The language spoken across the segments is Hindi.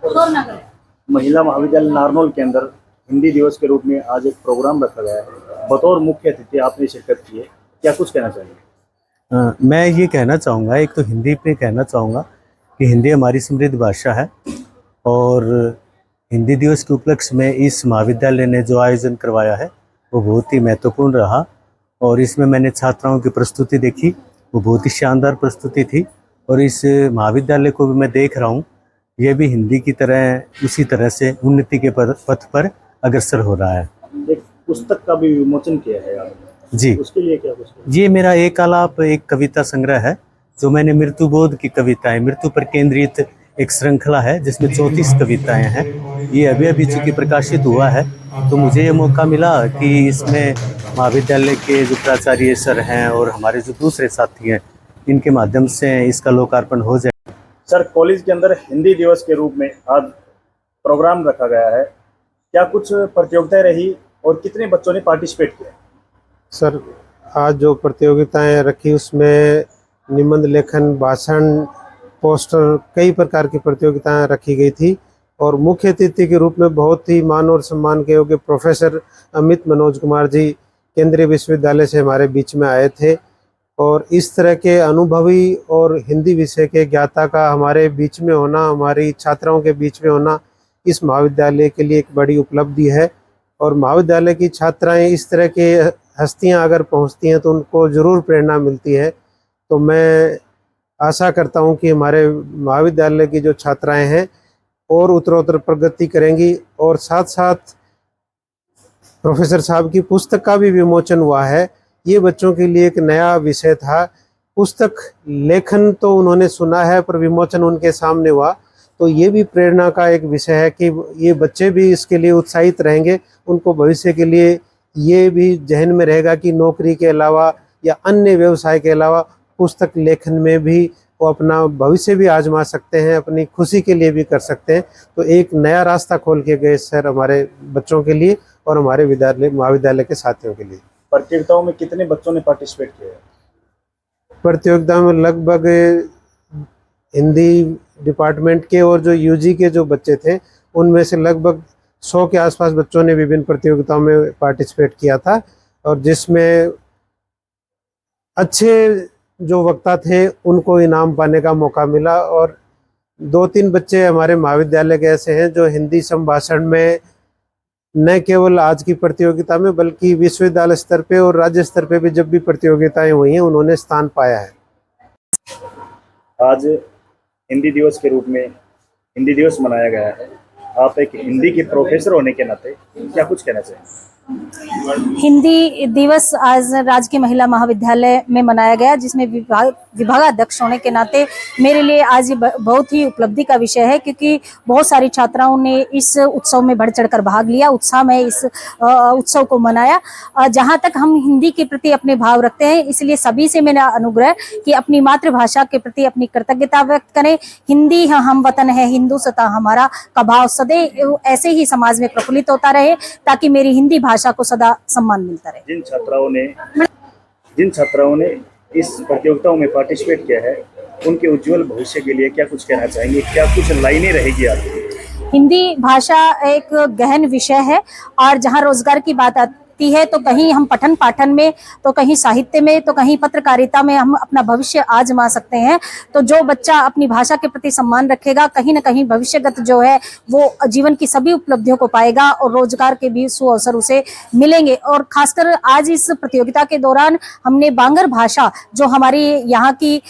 महिला महाविद्यालय नारनौल के अंदर हिंदी दिवस के रूप में आज एक प्रोग्राम रखा गया है। बतौर मुख्य अतिथि आपने शिरकत की है, क्या कुछ कहना चाहिए? मैं ये कहना चाहूँगा, एक तो हिंदी पे कहना चाहूँगा कि हिंदी हमारी समृद्ध भाषा है और हिंदी दिवस के उपलक्ष्य में इस महाविद्यालय ने जो आयोजन करवाया है वो बहुत ही महत्वपूर्ण रहा। और इसमें मैंने छात्राओं की प्रस्तुति देखी, वो बहुत ही शानदार प्रस्तुति थी। और इस महाविद्यालय को भी मैं देख रहा हूँ, ये भी हिंदी की तरह उसी तरह से उन्नति के पथ पर अग्रसर हो रहा है। एक पुस्तक का भी विमोचन किया है आपने, जी, उसके लिए क्या कुछ? ये मेरा एक आलाप एक कविता संग्रह है जो मैंने मृत्यु बोध की कविताएं, मृत्यु पर केंद्रित एक श्रृंखला है जिसमें 34 कविताएं हैं। ये अभी चूंकि प्रकाशित हुआ है तो मुझे ये मौका मिला कि इसमें महाविद्यालय के जो प्राचार्य सर हैं और हमारे जो दूसरे साथी हैं इनके माध्यम से इसका लोकार्पण हो जाए। सर, कॉलेज के अंदर हिंदी दिवस के रूप में आज प्रोग्राम रखा गया है, क्या कुछ प्रतियोगिताएं रही और कितने बच्चों ने पार्टिसिपेट किया? सर, आज जो प्रतियोगिताएं रखी उसमें निबंध लेखन, भाषण, पोस्टर, कई प्रकार की प्रतियोगिताएं रखी गई थी। और मुख्य अतिथि के रूप में बहुत ही मान और सम्मान के योग्य प्रोफेसर अमित मनोज कुमार जी केंद्रीय विश्वविद्यालय से हमारे बीच में आए थे। और इस तरह के अनुभवी और हिंदी विषय के ज्ञाता का हमारे बीच में होना, हमारी छात्राओं के बीच में होना इस महाविद्यालय के लिए एक बड़ी उपलब्धि है। और महाविद्यालय की छात्राएं इस तरह के हस्तियां अगर पहुंचती हैं तो उनको ज़रूर प्रेरणा मिलती है। तो मैं आशा करता हूं कि हमारे महाविद्यालय की जो छात्राएं हैं और उत्तरोत्तर प्रगति करेंगी। और साथ साथ प्रोफेसर साहब की पुस्तक का भी विमोचन हुआ है। ये बच्चों के लिए एक नया विषय था। पुस्तक लेखन तो उन्होंने सुना है पर विमोचन उनके सामने हुआ, तो ये भी प्रेरणा का एक विषय है कि ये बच्चे भी इसके लिए उत्साहित रहेंगे। उनको भविष्य के लिए ये भी जहन में रहेगा कि नौकरी के अलावा या अन्य व्यवसाय के अलावा पुस्तक लेखन में भी वो अपना भविष्य भी आजमा सकते हैं, अपनी खुशी के लिए भी कर सकते हैं। तो एक नया रास्ता खोल के गए सर हमारे बच्चों के लिए और हमारे महाविद्यालय के साथियों के लिए। प्रतियोगिताओं में कितने बच्चों ने पार्टिसिपेट किया? प्रतियोगिता में लगभग हिंदी डिपार्टमेंट के और जो यूजी के जो बच्चे थे उनमें से लगभग 100 के आसपास बच्चों ने विभिन्न प्रतियोगिताओं में पार्टिसिपेट किया था। और जिसमें अच्छे जो वक्ता थे उनको इनाम पाने का मौका मिला। और 2-3 बच्चे हमारे महाविद्यालय के ऐसे हैं जो हिंदी संभाषण में न केवल आज की प्रतियोगिता में बल्कि विश्वविद्यालय स्तर पे और राज्य स्तर पे भी जब भी प्रतियोगिताएं हुई हैं उन्होंने स्थान पाया है। आज हिंदी दिवस के रूप में हिंदी दिवस मनाया गया है। आप एक हिंदी के प्रोफेसर होने के नाते क्या कुछ कहना चाहिए? हिंदी दिवस आज राजकीय महिला महाविद्यालय में मनाया गया, जिसमें विभागाध्यक्ष होने के नाते मेरे लिए आज बहुत ही उपलब्धि का विषय है, क्योंकि बहुत सारी छात्राओं ने इस उत्सव में बढ़ चढ़कर भाग लिया, उत्साह में इस उत्सव को मनाया। जहां तक हम हिंदी के प्रति अपने भाव रखते हैं, इसलिए सभी से मेरा अनुग्रह कि अपनी मातृभाषा के प्रति अपनी कृतज्ञता व्यक्त करें। हिंदी हम वतन है, हिंदुस्तान हमारा का भाव सदैव ऐसे ही समाज में प्रफुल्लित होता रहे, ताकि मेरी हिंदी भाषा को सदा सम्मान मिलता रहे। जिन छात्राओं ने इस प्रतियोगिताओं में पार्टिसिपेट किया है उनके उज्जवल भविष्य के लिए क्या कुछ कहना चाहेंगे? क्या कुछ लाइनें रहेगी आपकी? हिंदी भाषा एक गहन विषय है और जहाँ रोजगार की बात आती है तो कहीं हम पठन पाठन में, तो कहीं साहित्य में, तो कहीं पत्रकारिता में हम अपना भविष्य आजमा सकते हैं। तो जो बच्चा अपनी भाषा के प्रति सम्मान रखेगा, कहीं ना कहीं भविष्यगत जो है वो जीवन की सभी उपलब्धियों को पाएगा और रोजगार के भी सुअवसर उसे मिलेंगे। और खासकर आज इस प्रतियोगिता के दौरान हमने बांगर भाषा, जो हमारी यहाँ की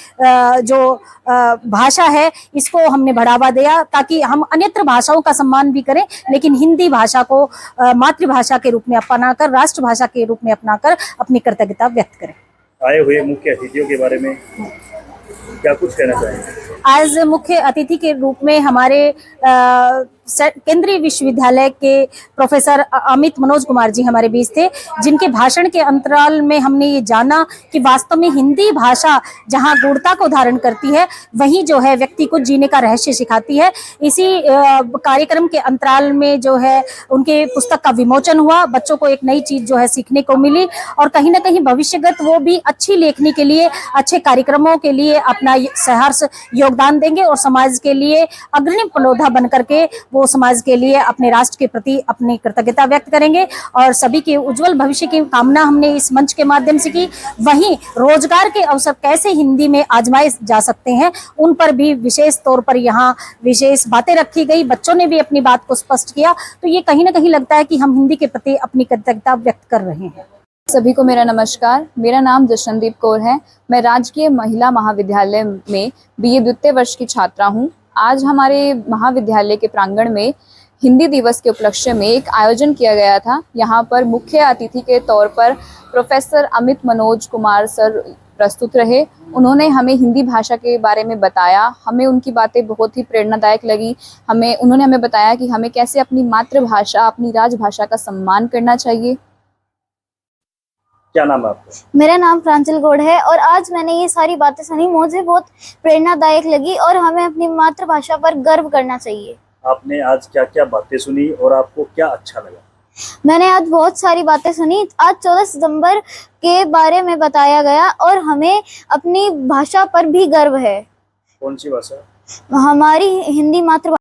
जो भाषा है, इसको हमने बढ़ावा दिया ताकि हम अन्यत्र भाषाओं का सम्मान भी करें, लेकिन हिंदी भाषा को मातृभाषा के रूप में अपनाकर, राष्ट्रभाषा के रूप में अपनाकर अपनी कृतज्ञता व्यक्त करें। आए हुए मुख्य अतिथियों के बारे में क्या कुछ कहना चाहेंगे? आज मुख्य अतिथि के रूप में हमारे केंद्रीय विश्वविद्यालय के प्रोफेसर अमित मनोज कुमार जी हमारे बीच थे, जिनके भाषण के अंतराल में हमने ये जाना कि वास्तव में हिंदी भाषा जहाँ गूढ़ता को धारण करती है, वहीं जो है व्यक्ति को जीने का रहस्य सिखाती है। इसी कार्यक्रम के अंतराल में जो है उनके पुस्तक का विमोचन हुआ, बच्चों को एक नई चीज जो है सीखने को मिली और कहीं ना कहीं भविष्यगत वो भी अच्छी लेखनी के लिए, अच्छे कार्यक्रमों के लिए अपना सहर्ष योगदान देंगे और समाज के लिए अग्रणी पनौधा बन करके वो समाज के लिए अपने राष्ट्र के प्रति अपनी कृतज्ञता व्यक्त करेंगे और सभी के उज्जवल भविष्य की कामना हमने इस मंच के माध्यम से की। वहीं रोजगार के अवसर कैसे हिंदी में आजमाए जा सकते हैं, उन पर भी विशेष तौर पर यहाँ विशेष बातें रखी गई, बच्चों ने भी अपनी बात को स्पष्ट किया। तो ये कहीं ना कहीं लगता है कि हम हिंदी के प्रति अपनी कृतज्ञता व्यक्त कर रहे हैं। सभी को मेरा नमस्कार। मेरा नाम जशनदीप कौर है। मैं राजकीय महिला महाविद्यालय में बीए द्वितीय वर्ष की छात्रा हूँ। आज हमारे महाविद्यालय के प्रांगण में हिंदी दिवस के उपलक्ष्य में एक आयोजन किया गया था। यहाँ पर मुख्य अतिथि के तौर पर प्रोफेसर अमित मनोज कुमार सर प्रस्तुत रहे। उन्होंने हमें हिंदी भाषा के बारे में बताया। हमें उनकी बातें बहुत ही प्रेरणादायक लगी। उन्होंने हमें बताया कि हमें कैसे अपनी मातृभाषा, अपनी राजभाषा का सम्मान करना चाहिए। क्या नाम है आपका? मेरा नाम प्रांजल गौड़ है और आज मैंने ये सारी बातें सुनी, मुझे बहुत प्रेरणादायक लगी और हमें अपनी मातृभाषा पर गर्व करना चाहिए। आपने आज क्या क्या बातें सुनी और आपको क्या अच्छा लगा? मैंने आज बहुत सारी बातें सुनी। आज 14 सितंबर के बारे में बताया गया और हमें अपनी भाषा पर भी गर्व है। कौन सी भाषा? हमारी हिंदी मातृभाषा।